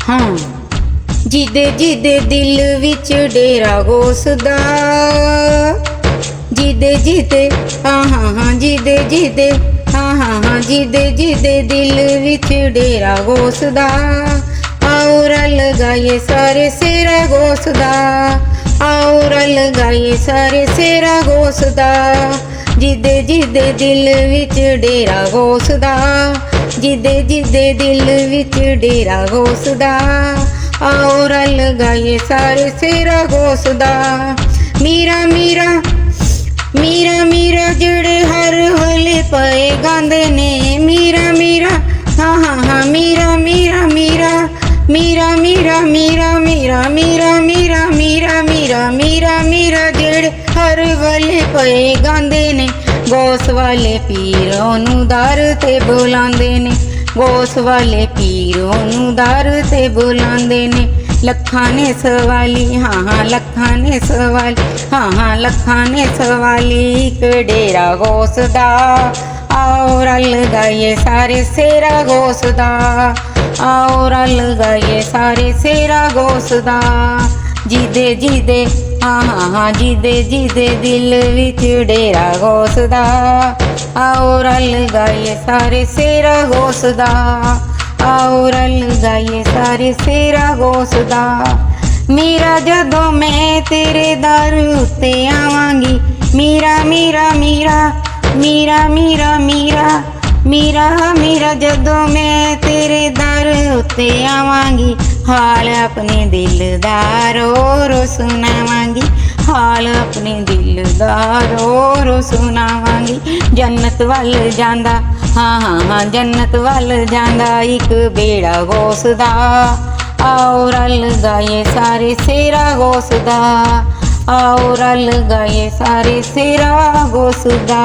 ਹਾਂ ਜਿਹਦੇ ਜਿਹਦੇ ਦਿਲ ਵਿੱਚ ਡੇਰਾ ਗੋਸਦਾ, ਜਿਹਦੇ ਜਿਹਦੇ ਹਾਂ ਜਿਹਦੇ ਜਿਹਦੇ ਹਾਂ ਜਿਹਦੇ ਜਿਹਦੇ ਦਿਲ ਵਿੱਚ ਡੇਰਾ ਗੋਸਦਾ, आओ रल गाइए सारे सेरा गोसदा, आओ रल गाइए सारे सेरा गोसदा, जिदे जिदे दिल विच डेरा गोसदा, जिदे जिदे दिल विच डेरा गोसदा, आओ रल गाइए सारे सेरा गोसदा। मीरा मीरा मीरा मीरा जेड़े हर होले पए गांदे ने, मीरा मीरा हाँ मीरा मीरा मीरा मीरा मीरा मीरा मीरा मीरा मीरा मीरा मीरा मीरा मीरा जेड़े हर वाले पए गांदे ने, गोस वाले पीर ओनू दर ते बुलांदे ने, गोस वाले पीर ओनू दर ते बुलांदे ने। लखां ने सवाली हाँ लखां ने सवाली हाँ लखां ने सवाली इक डेरा गोसदा, आओ रल गाइए सारे सेरा गोसदा, आओ रल गाइए सारे सेरा गोसदा, जिदे जिदे हाँ जिदे जिदे दिल विच डेरा गोसदा, आओ रल गाइए सारे सेरा गोसदा, आओ रल गाइए सारे सेरा गोसदा। मीरा जदों मैं तेरे दर उत्ते आवांगी, मीरा मीरा मीरा मीरा मीरा मीरा मीरा मीरा जदों मैं तेरे दर उत्ते आवांगी, हाल अपने दिल दा रो रो सुनावांगी, हाल अपने दिल दा रो रो सुनावांगी। जन्नत वल जांदा हाँ जन्नत वल जांदा इक बेड़ा गोसदा, आओ रल गाइए सारे सेरा गोसदा, आओ रल गाइए सारे सेरा गोसदा।